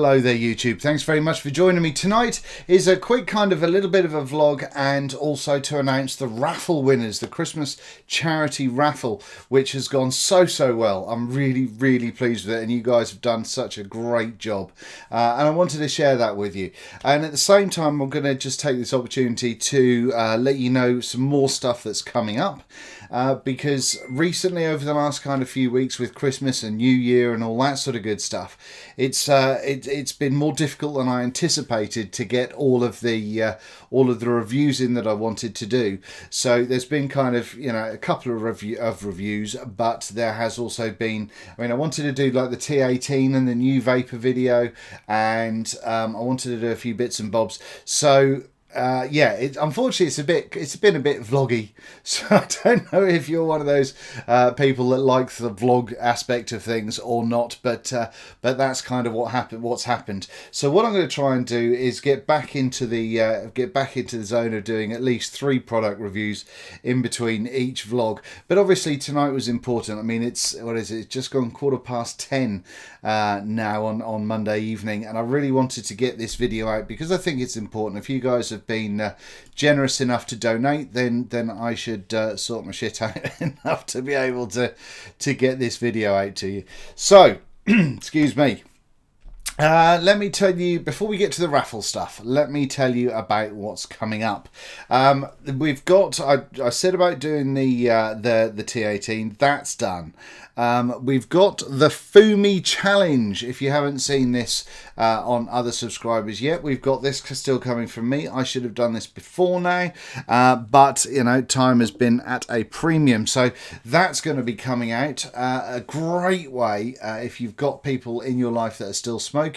Hello there YouTube, thanks very much for joining me. Tonight is a quick kind of a little bit of a vlog and also to announce the raffle winners, the Christmas charity raffle, which has gone so well. I'm really pleased with it and you guys have done such a great job and I wanted to share that with you. And at the same time I'm going to just take this opportunity to let you know some more stuff that's coming up. Because recently over the last kind of few weeks with Christmas and New Year and all that sort of good stuff, it's been more difficult than I anticipated to get all of the reviews in that I wanted to do. So there's been kind of, you know, a couple of reviews, but there has also been, I mean, I wanted to do like the T18 and the new vapor video, and I wanted to do a few bits and bobs. So yeah, unfortunately it's been a bit vloggy, so I don't know if you're one of those people that likes the vlog aspect of things or not, but that's kind of what's happened. So what I'm going to try and do is get back into the zone of doing at least 3 product reviews in between each vlog. But obviously tonight was important. I mean, it's just gone 10:15 now on Monday evening, and I really wanted to get this video out because I think it's important. If you guys have been generous enough to donate, then I should sort my shit out enough to be able to get this video out to you. So excuse me. Let me tell you, before we get to the raffle stuff, let me tell you about what's coming up. We've got, I said about doing the T18, that's done. We've got the Fumi Challenge. If you haven't seen this on other subscribers yet, we've got this still coming from me. I should have done this before now, but you know, time has been at a premium. So that's going to be coming out. A great way, if you've got people in your life that are still smoking,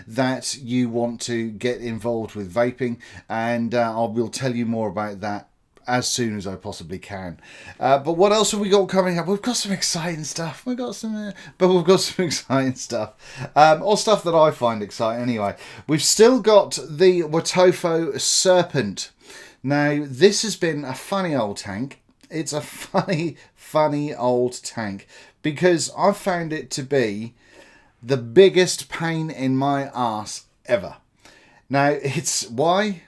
that you want to get involved with vaping, and I will tell you more about that as soon as I possibly can. But what else have we got coming up? We've got some exciting stuff. We've got some exciting stuff, or stuff that I find exciting anyway. We've still got the Watofo Serpent. Now this has been a funny old tank. It's a funny old tank because I've found it to be the biggest pain in my arse ever. Now it's why?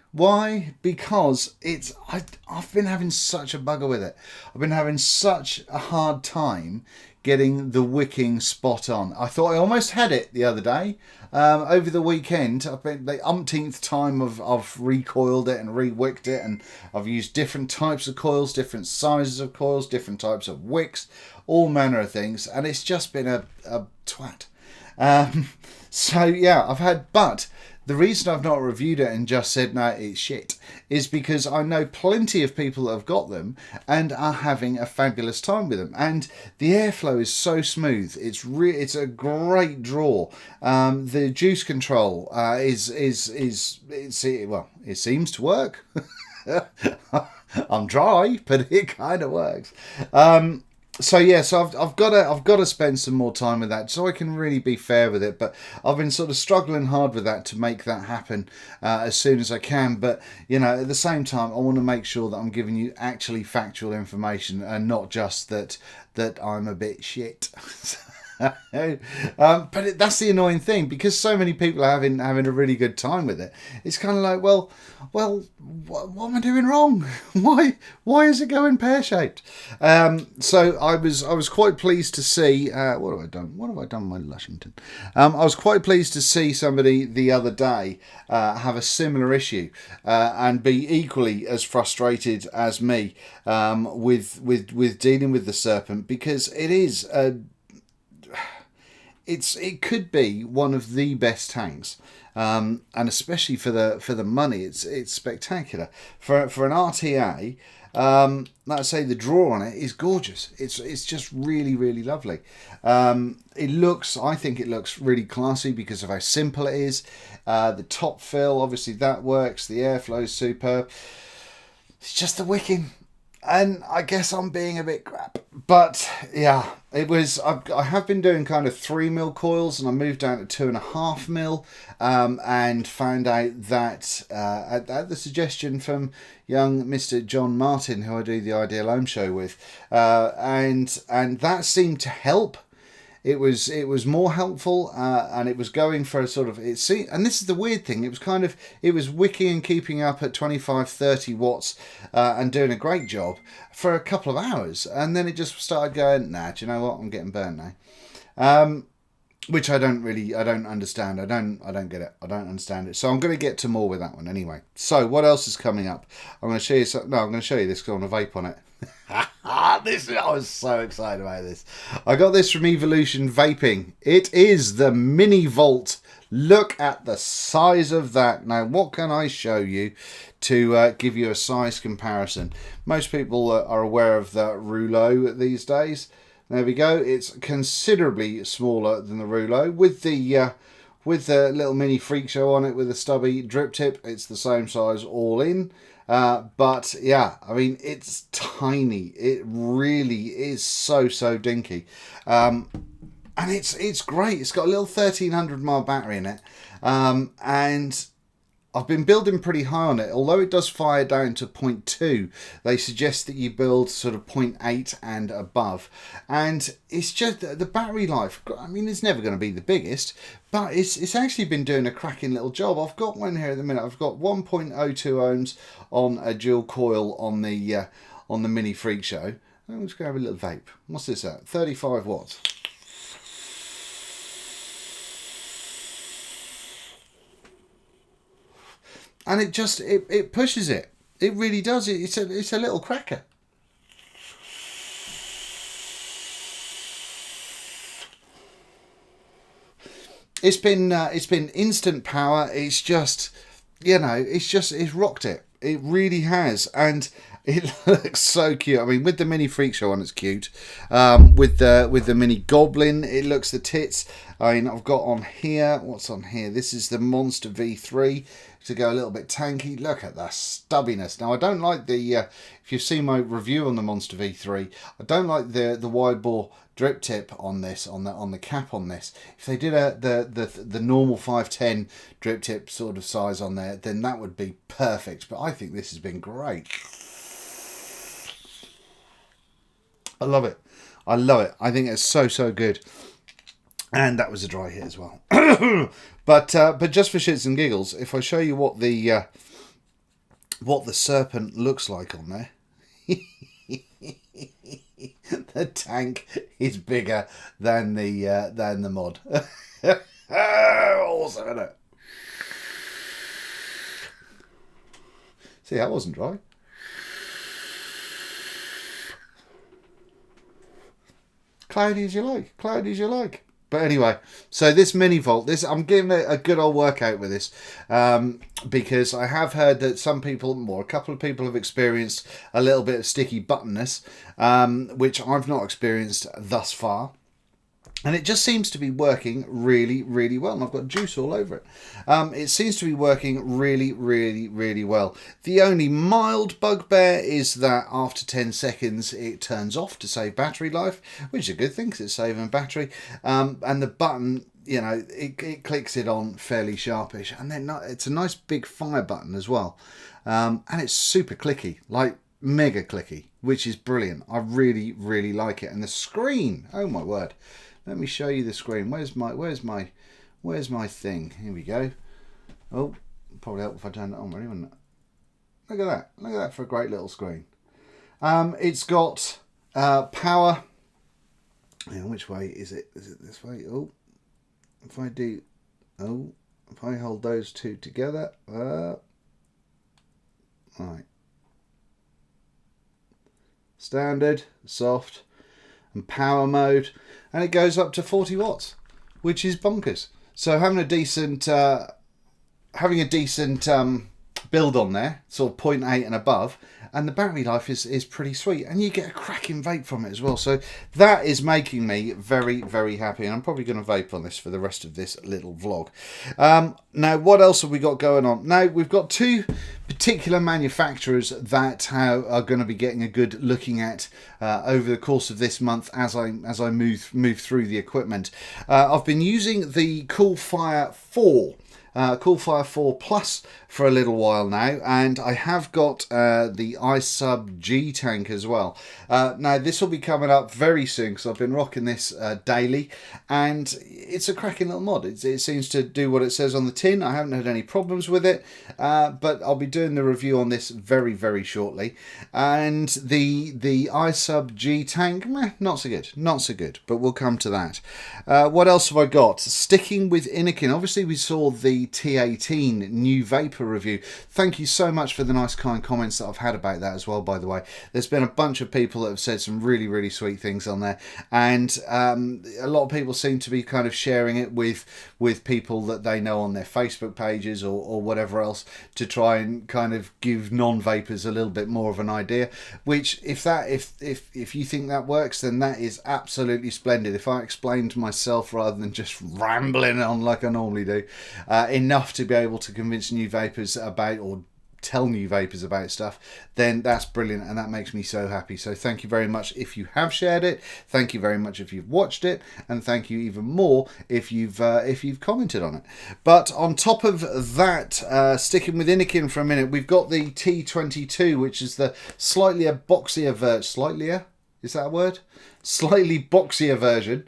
Because I've been having such a bugger with it. I've been having such a hard time getting the wicking spot on. I thought I almost had it the other day. Over the weekend, I've been the umpteenth time I've recoiled it and re-wicked it, and I've used different types of coils, different sizes of coils, different types of wicks, all manner of things, and it's just been a twat. So yeah, but the reason I've not reviewed it and just said no, it's shit, is because I know plenty of people that have got them and are having a fabulous time with them, and the airflow is so smooth. It's a great draw. The juice control it seems to work. I'm dry, but it kind of works. So yeah, so I've got to spend some more time with that so I can really be fair with it. But I've been sort of struggling hard with that to make that happen as soon as I can. But you know, at the same time, I want to make sure that I'm giving you actually factual information and not just that I'm a bit shit. But that's the annoying thing, because so many people are having a really good time with it. It's kind of like, well, what am I doing wrong? Why is it going pear-shaped? So I was quite pleased to see. What have I done? What have I done with my Lushington? I was quite pleased to see somebody the other day have a similar issue and be equally as frustrated as me with dealing with the Serpent, because it could be one of the best tanks, and especially for the money, it's spectacular for an RTA. Like I say, the draw on it is gorgeous. It's just really lovely. I think it looks really classy because of how simple it is. The top fill, obviously that works. The airflow is superb. It's just the wicking. And I guess I'm being a bit crap, but yeah, I have been doing kind of 3mm coils, and I moved down to 2.5mm, and found out that at the suggestion from young Mr. John Martin, who I do the Ideal Home Show with, and that seemed to help. it was more helpful, and it was going for a sort of, and this is the weird thing, it was wicking and keeping up at 25-30 watts, and doing a great job for a couple of hours, and then it just started going, nah, do you know what, I'm getting burnt now. Which I don't understand. I don't get it. I don't understand it. So I'm going to get to more with that one anyway. So what else is coming up? I'm going to show you I'm going to show you this because I want to vape on it. I was so excited about this. I got this from Evolution Vaping. It is the Mini Volt. Look at the size of that. Now, what can I show you to give you a size comparison? Most people are aware of the Rouleau these days. There we go. It's considerably smaller than the Rouleau with the little mini freak show on it with a stubby drip tip. It's the same size all in. But yeah, I mean, it's tiny. It really is so dinky. And it's great. It's got a little 1300 mAh battery in it. And I've been building pretty high on it. Although it does fire down to 0.2, they suggest that you build sort of 0.8 and above. And it's just the battery life. I mean, it's never going to be the biggest, but it's actually been doing a cracking little job. I've got one here at the minute. I've got 1.02 ohms on a dual coil on the Mini Freak Show. I'm just going to have a little vape. What's this at? 35 watts. And it pushes it. It really does. It's a little cracker. It's been instant power. It's just, it's rocked it. It really has, and it looks so cute. I mean, with the Mini Freak Show on, it's cute. With the Mini Goblin, it looks the tits. I mean, I've got on here. What's on here? This is the Monster V3 to go a little bit tanky. Look at the stubbiness. Now, I don't like the. If you've seen my review on the Monster V3, I don't like the wide bore drip tip on this, on the cap on this. If they did the normal 510 drip tip sort of size on there, then that would be perfect. But I think this has been great. I love it. I love it. I think it's so good. And that was a dry hit as well. but just for shits and giggles, if I show you what the serpent looks like on there, the tank is bigger than the mod. Awesome, isn't it? See, that wasn't dry. Cloudy as you like. Cloudy as you like. But anyway, so this Mini Volt, I'm giving it a good old workout with this, because I have heard that some people, or a couple of people, have experienced a little bit of sticky buttonness, which I've not experienced thus far. And it just seems to be working really well. And I've got juice all over it. It seems to be working really well. The only mild bugbear is that after 10 seconds it turns off to save battery life, which is a good thing because it's saving battery. And the button, it clicks it on fairly sharpish. And then it's a nice big fire button as well. And it's super clicky, like mega clicky, which is brilliant. I really like it. And the screen, oh my word. Let me show you the screen. Where's my thing? Here we go. Oh, probably help if I turn it on, really, wouldn't it? Look at that. Look at that for a great little screen. It's got power. Hang on, which way is it? Is it this way? Oh, if I hold those two together. Right. Standard, soft, and power mode. And it goes up to 40 watts, which is bonkers. So having a decent build on there, sort of 0.8 and above, and the battery life is pretty sweet, and you get a cracking vape from it as well. So that is making me very happy, and I'm probably going to vape on this for the rest of this little vlog. Now, what else have we got going on? Now, we've got two particular manufacturers that are going to be getting a good looking at over the course of this month as I move through the equipment. I've been using the Coolfire 4 Coolfire 4 Plus for a little while now, and I have got the iSub G tank as well. Now this will be coming up very soon because I've been rocking this daily, and it's a cracking little mod. It seems to do what it says on the tin. I haven't had any problems with it, but I'll be doing the review on this very, very shortly. And the iSub G tank, not so good, not so good, but we'll come to that. What else have I got? Sticking with Inokin, obviously we saw the T18 new vapor review. Thank you so much for the nice kind comments that I've had about that as well, by the way. There's been a bunch of people that have said some really, really sweet things on there, and a lot of people seem to be kind of sharing it with people that they know on their Facebook pages or whatever else, to try and kind of give non-vapors a little bit more of an idea, which if you think that works, then that is absolutely splendid. If I explained myself rather than just rambling on like I normally do, enough to be able to convince new vapors about, or tell new vapors about stuff, then that's brilliant, and that makes me so happy. So thank you very much if you have shared it, thank you very much if you've watched it, and thank you even more if you've commented on it. But on top of that, sticking with Inokin for a minute, we've got the T22, which is the slightly boxier version. Slightlier? Is that a word? Slightly boxier version.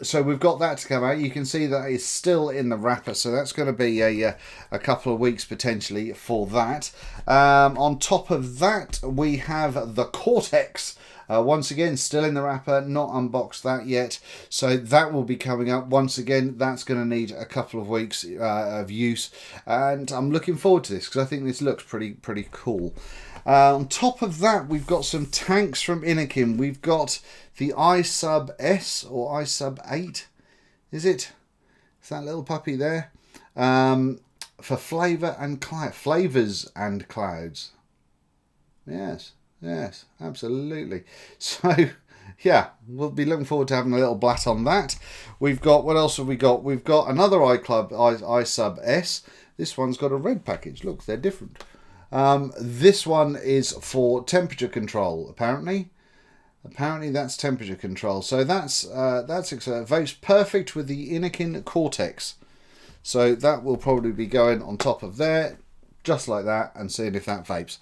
So we've got that to come out. You can see that it's still in the wrapper, so that's going to be a couple of weeks potentially for that. On top of that, we have the Cortex. Once again, still in the wrapper, not unboxed that yet, so that will be coming up. Once again, that's going to need a couple of weeks of use, and I'm looking forward to this because I think this looks pretty cool. On top of that, we've got some tanks from Inokin. We've got the iSub S or iSub 8, is it? It's that little puppy there, for flavors and clouds. Yes, absolutely. So yeah, we'll be looking forward to having a little blat on that. We've got, what else have we got? We've got another iSub S. This one's got a red package. Look, they're different. This one is for temperature control, apparently. Apparently that's temperature control. So that's vapes perfect with the Innokin Cortex. So that will probably be going on top of there, just like that, and seeing if that vapes.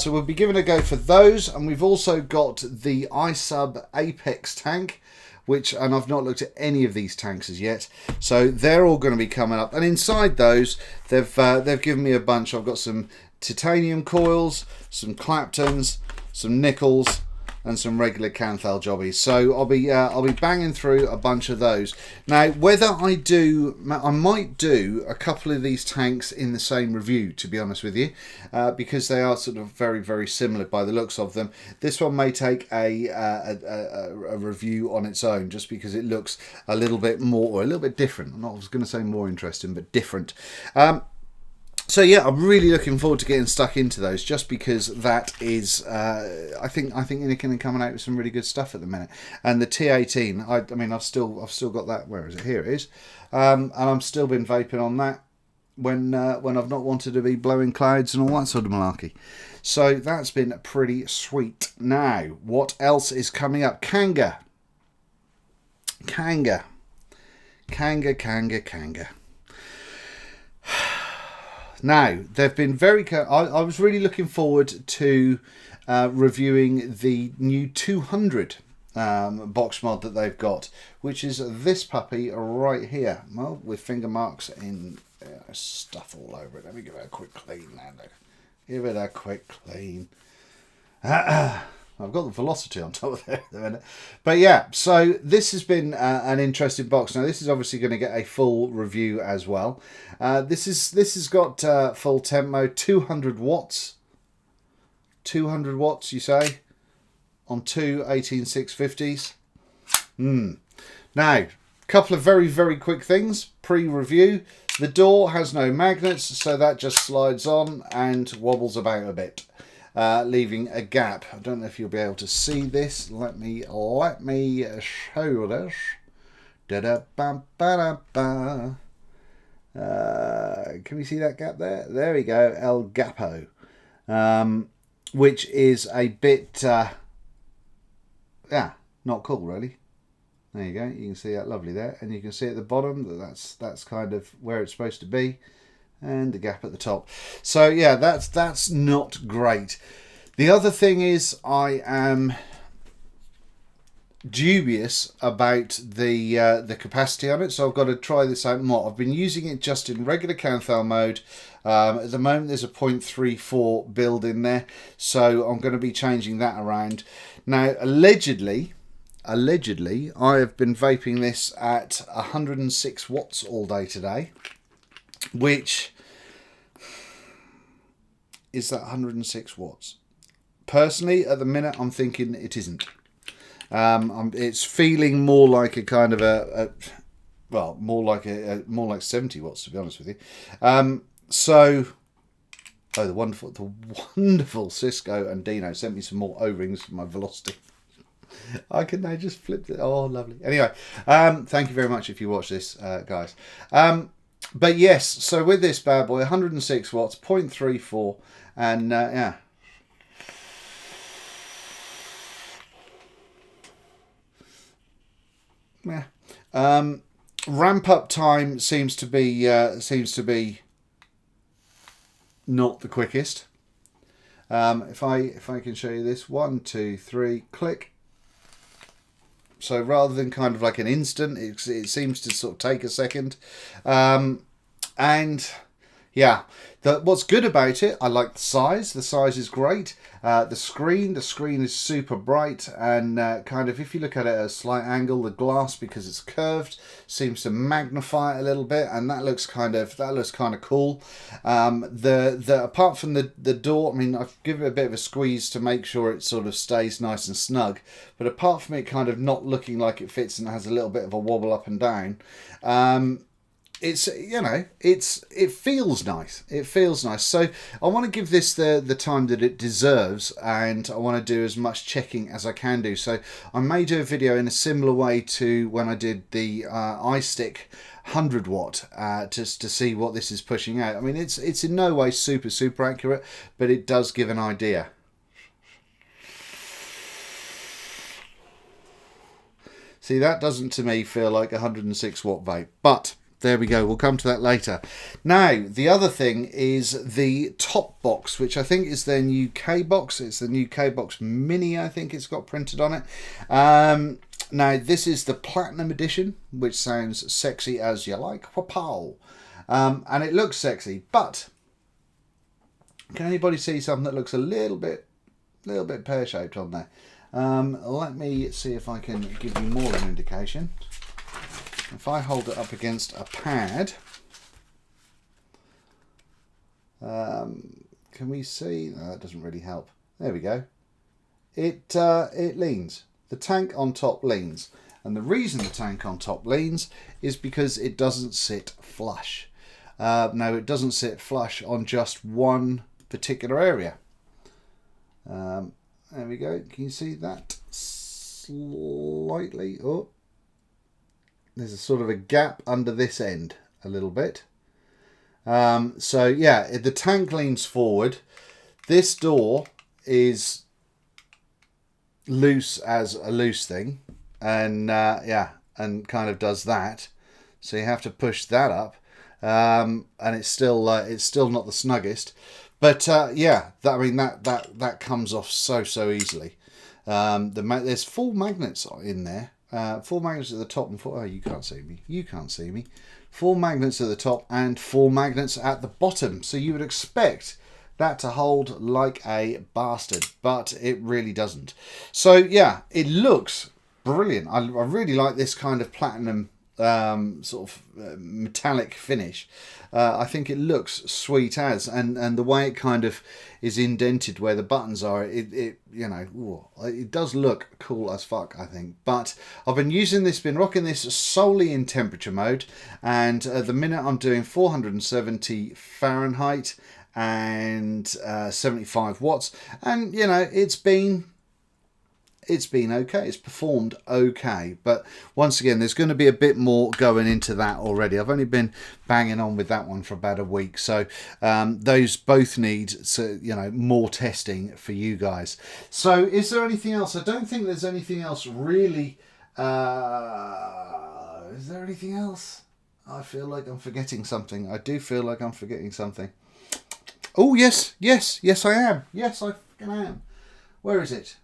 So we'll be giving a go for those. And we've also got the iSub Apex tank, and I've not looked at any of these tanks as yet. So they're all going to be coming up. And inside those, they've given me a bunch. I've got some titanium coils, some Claptons, some nickels, and some regular Canthal jobbies. So I'll be banging through a bunch of those. Now, whether I might do a couple of these tanks in the same review, to be honest with you, because they are sort of very, very similar by the looks of them. This one may take a review on its own, just because it looks a little bit more, or a little bit different. I was going to say more interesting, but different. So yeah, I'm really looking forward to getting stuck into those, just because that is, I think Inokin are coming out with some really good stuff at the minute. And the T18, I mean, I've still got that. Where is it? Here it is. And I'm still been vaping on that when I've not wanted to be blowing clouds and all that sort of malarkey. So that's been pretty sweet. Now, what else is coming up? Kanger. Now, they've been very... I was really looking forward to reviewing the new 200 box mod that they've got, which is this puppy right here. Well, with finger marks in stuff all over it. Let me give it a quick clean now. Give it a quick clean. I've got the velocity on top of it at the minute. But yeah, so this has been an interesting box. Now, this is obviously going to get a full review as well. This has got full temp mode, 200 watts. 200 watts, you say? On two 18650s. Now, a couple of very, very quick things pre-review. The door has no magnets, so that just slides on and wobbles about a bit. Leaving a gap. I don't know if you'll be able to see this. Let me show this. Can we see that gap there? There we go. El Gapo, which is a bit, yeah, not cool really. There you go. You can see that lovely there, and you can see at the bottom that that's kind of where it's supposed to be, and the gap at the top. So yeah, that's not great. The other thing is I am dubious about the capacity on it, so I've got to try this out more. I've been using it just in regular Kanthal mode. At the moment there's a 0.34 build in there, so I'm going to be changing that around. Now allegedly I have been vaping this at 106 watts all day today, which is that 106 watts. Personally, at the minute, I'm thinking it isn't. It's feeling more like a kind of more like 70 watts, to be honest with you. The wonderful Cisco and Dino sent me some more O-rings for my velocity. I can now just flip it. Oh, lovely. Anyway, thank you very much if you watch this, guys. But yes, so with this bad boy, 106 watts, 0.34, and yeah. Yeah. Ramp up time seems to be not the quickest. If I can show you this, 1, 2, 3, click. So rather than kind of like an instant, it seems to sort of take a second. And yeah, what's good about it, I like the size. The size is great. The screen is super bright, and kind of, if you look at it at a slight angle, the glass, because it's curved, seems to magnify it a little bit, and that looks kind of cool. Apart from the door, I mean, I've given it a bit of a squeeze to make sure it sort of stays nice and snug, but apart from it kind of not looking like it fits and has a little bit of a wobble up and down, it's, you know, it feels nice. It feels nice. So I want to give this the time that it deserves, and I want to do as much checking as I can do. So I may do a video in a similar way to when I did the iStick 100 watt, just to see what this is pushing out. I mean, it's in no way super accurate, but it does give an idea. See, that doesn't to me feel like a 106 watt vape, but there we go. We'll come to that later. Now, the other thing is the Topbox, which I think is their new K-Box. It's the new K-Box Mini, I think it's got printed on it. Now, this is the Platinum Edition, which sounds sexy as you like. Wapow. And it looks sexy, but can anybody see something that looks a little bit pear-shaped on there? Let me see if I can give you more of an indication. If I hold it up against a pad, can we see? No, that doesn't really help. There we go. It leans. The tank on top leans. And the reason the tank on top leans is because it doesn't sit flush. No, it doesn't sit flush on just one particular area. There we go. Can you see that slightly? Oh. There's a sort of a gap under this end a little bit. So yeah, the tank leans forward. This door is loose as a loose thing, and yeah, and kind of does that. So you have to push that up, and it's still not the snuggest. But yeah, I mean that comes off so easily. There's 4 magnets in there. 4 magnets at the top and 4... Oh, you can't see me. You can't see me. 4 magnets at the top and 4 magnets at the bottom. So you would expect that to hold like a bastard, but it really doesn't. So yeah, it looks brilliant. I really like this kind of platinum sort of metallic finish. I think it looks sweet as, and the way it kind of is indented where the buttons are, it you know, ooh, it does look cool as fuck, I think. But I've been rocking this solely in temperature mode, and at the minute I'm doing 470 Fahrenheit and 75 watts, and you know, it's been okay. It's performed okay, but once again, there's going to be a bit more going into that already. I've only been banging on with that one for about a week, so those both need, you know, more testing for you guys. So is there anything else? I don't think there's anything else really Is there anything else? I feel like I'm forgetting something. I do feel like I'm forgetting something. Oh, yes, I am. Yes, I fucking am. Where is it?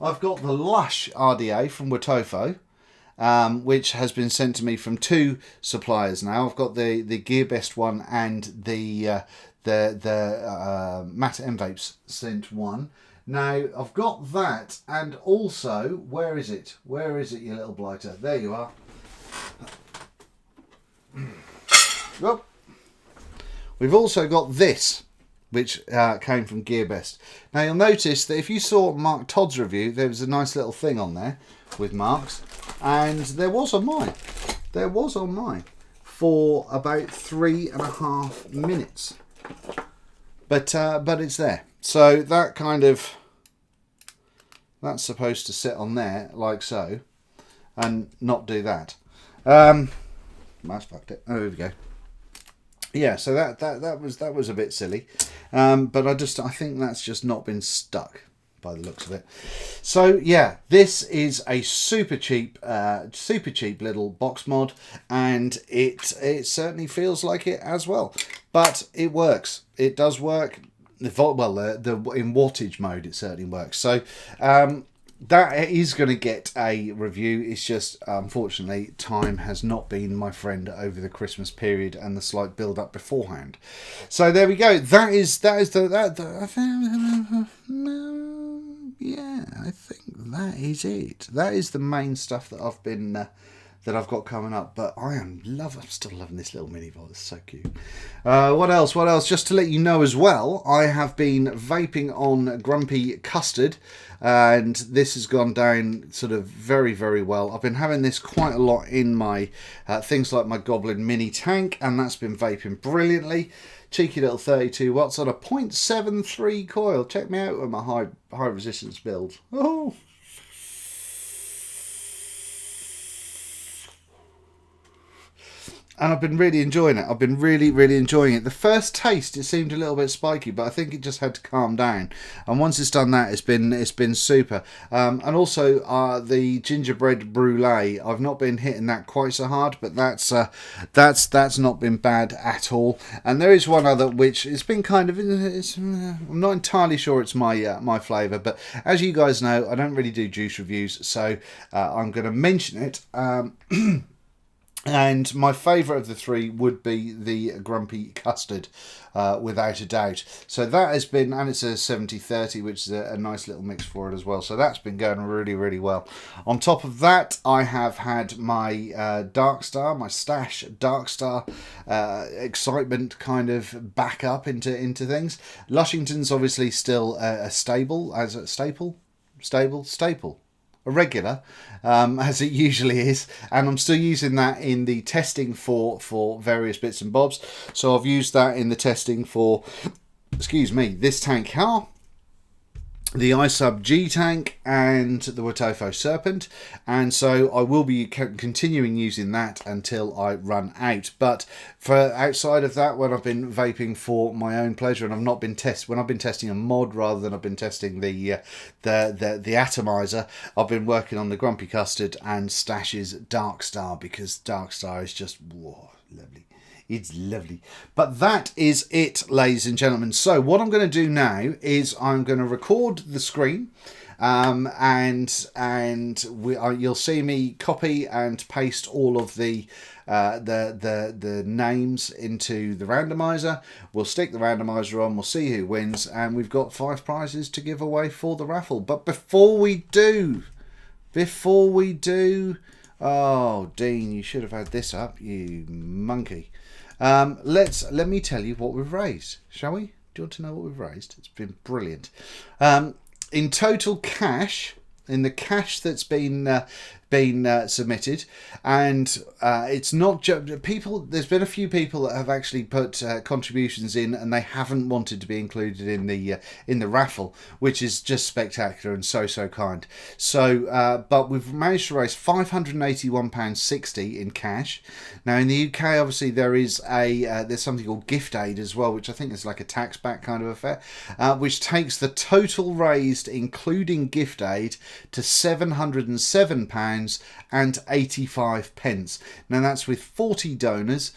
I've got the Lush RDA from Watofo, which has been sent to me from 2 suppliers now. I've got the GearBest one and the Matt M Vapes sent one. Now, I've got that, and also, where is it? You little blighter? There you are. Well, we've also got this, which came from GearBest. Now, you'll notice that if you saw Mark Todd's review, there was a nice little thing on there with marks, and there was on mine. For about 3.5 minutes. But it's there. So that that's supposed to sit on there like so, and not do that. Mouse fucked it. Oh, there we go. Yeah, so that was a bit silly, but I think that's just not been stuck by the looks of it. So yeah, this is a super cheap little box mod, and it certainly feels like it as well. But it works. It does work. Well, in wattage mode, it certainly works. So that is going to get a review. It's just, unfortunately, time has not been my friend over the Christmas period and the slight build up beforehand. So there we go. Yeah, I think that is it. That is the main stuff that I've been that I've got coming up. But I'm still loving this little mini vault. It's so cute. What else? Just to let you know as well, I have been vaping on Grumpy Custard, and this has gone down sort of very, very well. I've been having this quite a lot in my things like my Goblin mini tank, and that's been vaping brilliantly. Cheeky little 32 watts on a 0.73 coil. Check me out with my high resistance build. Oh. And I've been really enjoying it. I've been really, really enjoying it. The first taste, it seemed a little bit spiky, but I think it just had to calm down. And once it's done that, it's been super. And also the gingerbread brulee, I've not been hitting that quite so hard, but that's not been bad at all. And there is one other which it's been kind of, I'm not entirely sure it's my flavour, but as you guys know, I don't really do juice reviews, so I'm going to mention it. And my favourite of the 3 would be the Grumpy Custard, without a doubt. So that has been, and it's a 70-30, which is a nice little mix for it as well. So that's been going really, really well. On top of that, I have had my Dark Star, my Stash Dark Star excitement kind of back up into things. Lushington's obviously still a staple. A regular, as it usually is, and I'm still using that in the testing for various bits and bobs. So I've used that in the testing for, this tank car, the iSub G tank, and the Watofo Serpent, and so I will be continuing using that until I run out. But for outside of that, when I've been vaping for my own pleasure, and I've not been when I've been testing a mod rather than I've been testing the atomizer, I've been working on the Grumpy Custard and Stash's Dark Star, because Dark Star is just lovely. It's lovely. But that is it, ladies and gentlemen. So what I'm going to do now is I'm going to record the screen, and you'll see me copy and paste all of the names into the randomizer. We'll stick the randomizer on. We'll see who wins, and we've got 5 prizes to give away for the raffle. But before we do, oh Dean, you should have had this up, you monkey. Let me tell you what we've raised, shall we? Do you want to know what we've raised? It's been brilliant. In total cash, in the cash that's been been submitted, and it's not just people. There's been a few people that have actually put contributions in, and they haven't wanted to be included in the raffle, which is just spectacular and so kind. So, but we've managed to raise £581.60 in cash. Now in the UK, obviously there is there's something called gift aid as well, which I think is like a tax back kind of affair, which takes the total raised, including gift aid, to £707.85. Now that's with 40 donors,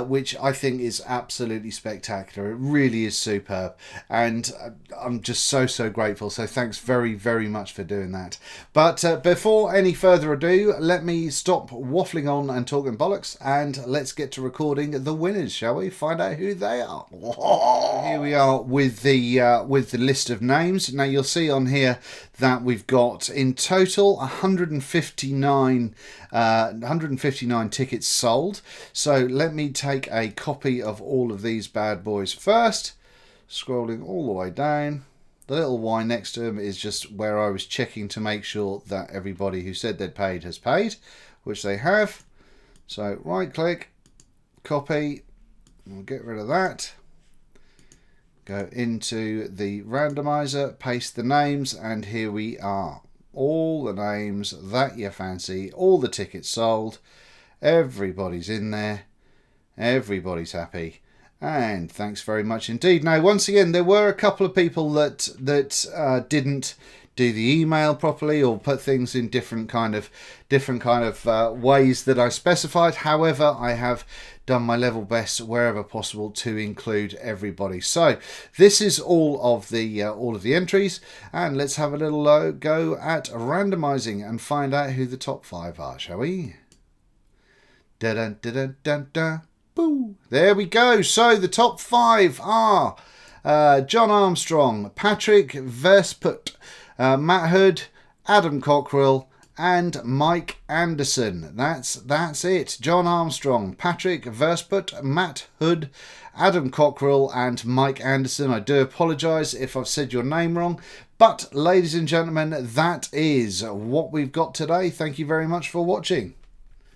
which I think is absolutely spectacular. It really is superb, and I'm just so grateful. So thanks very much for doing that. But before any further ado, let me stop waffling on and talking bollocks, and let's get to recording the winners, shall we? Find out who they are. Here we are with the list of names. Now you'll see on here that we've got in total 159 tickets sold. So let me take a copy of all of these bad boys first. Scrolling all the way down. The little Y next to them is just where I was checking to make sure that everybody who said they'd paid has paid, which they have. So right click, copy, we'll get rid of that. Go into the randomizer, paste the names, and here we are. All the names that you fancy, all the tickets sold, everybody's in there, everybody's happy, and thanks very much indeed. Now once again, there were a couple of people that didn't do the email properly or put things in different kind of ways that I specified. However, I have done my level best wherever possible to include everybody. So this is all of the entries, and let's have a little go at randomizing and find out who the top 5 are, shall we? Da da da da da da. Boo! There we go. So the top 5 are John Armstrong, Patrick Versput, Matt Hood, Adam Cockrell, and Mike Anderson. That's it. John Armstrong, Patrick Versput, Matt Hood, Adam Cockrell, and Mike Anderson. I do apologise if I've said your name wrong, but ladies and gentlemen, that is what we've got today. Thank you very much for watching.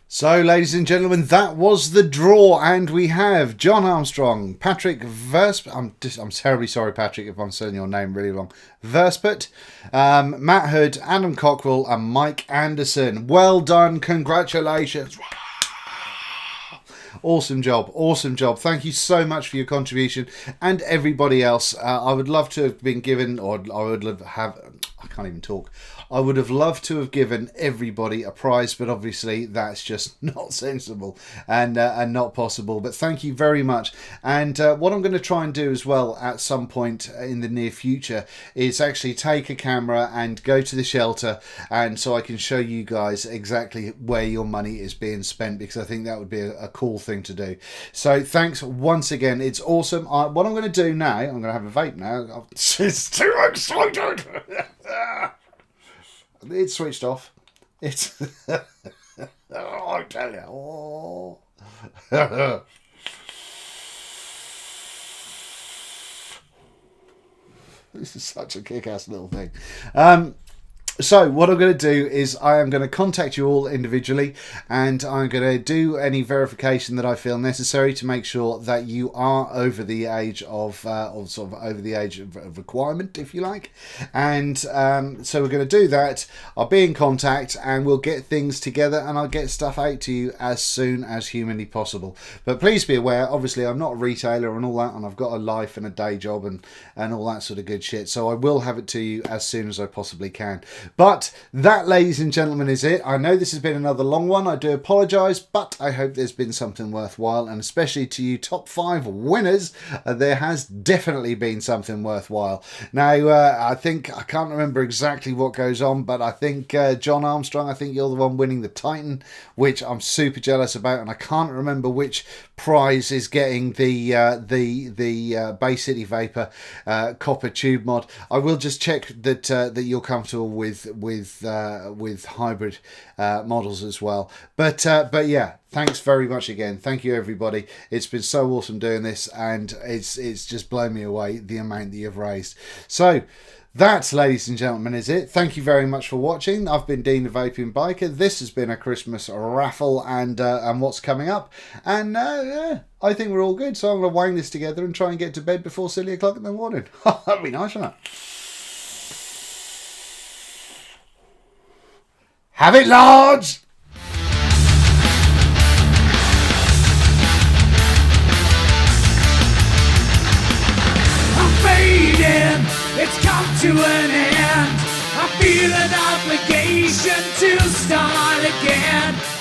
So, ladies and gentlemen, that was the draw, and we have John Armstrong, Patrick Versput. I'm terribly sorry, Patrick, if I'm saying your name really wrong. Versput, Matt Hood, Adam Cockrell, and Mike Anderson. Well done, congratulations. Awesome job, awesome job. Thank you so much for your contribution, and everybody else. I would love to have been given, or I would have, I can't even talk. I would have loved to have given everybody a prize, but obviously that's just not sensible and not possible. But thank you very much. And what I'm going to try and do as well at some point in the near future is actually take a camera and go to the shelter, and so I can show you guys exactly where your money is being spent, because I think that would be a cool thing to do. So thanks once again. It's awesome. What I'm going to do now, I'm going to have a vape now. It's too excited. It's switched off. It's oh, I tell you. Oh. This is such a kick-ass little thing. So what I'm going to do is I am going to contact you all individually, and I'm going to do any verification that I feel necessary to make sure that you are over the age of, or sort of over the age of requirement, if you like. And so we're going to do that. I'll be in contact, and we'll get things together, and I'll get stuff out to you as soon as humanly possible. But please be aware, obviously I'm not a retailer and all that, and I've got a life and a day job and all that sort of good shit. So I will have it to you as soon as I possibly can. But that, ladies and gentlemen, is it. I know this has been another long one. I do apologise, but I hope there's been something worthwhile, and especially to you top 5 winners, there has definitely been something worthwhile. Now, I can't remember exactly what goes on, but I think John Armstrong, I think you're the one winning the Titan, which I'm super jealous about, and I can't remember which prize is getting the Bay City Vapor copper tube mod. I will just check that you're comfortable with hybrid models as well. But yeah, Thanks very much again. Thank you, everybody. It's been so awesome doing this, and it's just blown me away, the amount that you've raised. So that, ladies and gentlemen, is it. Thank you very much for watching. I've been Dean the Vaping Biker. This has been a Christmas raffle and what's coming up. And yeah, I think we're all good. So I'm going to wang this together and try and get to bed before silly o'clock in the morning. That'd be nice, wouldn't it? Have it large! It's come to an end. I feel an obligation to start again.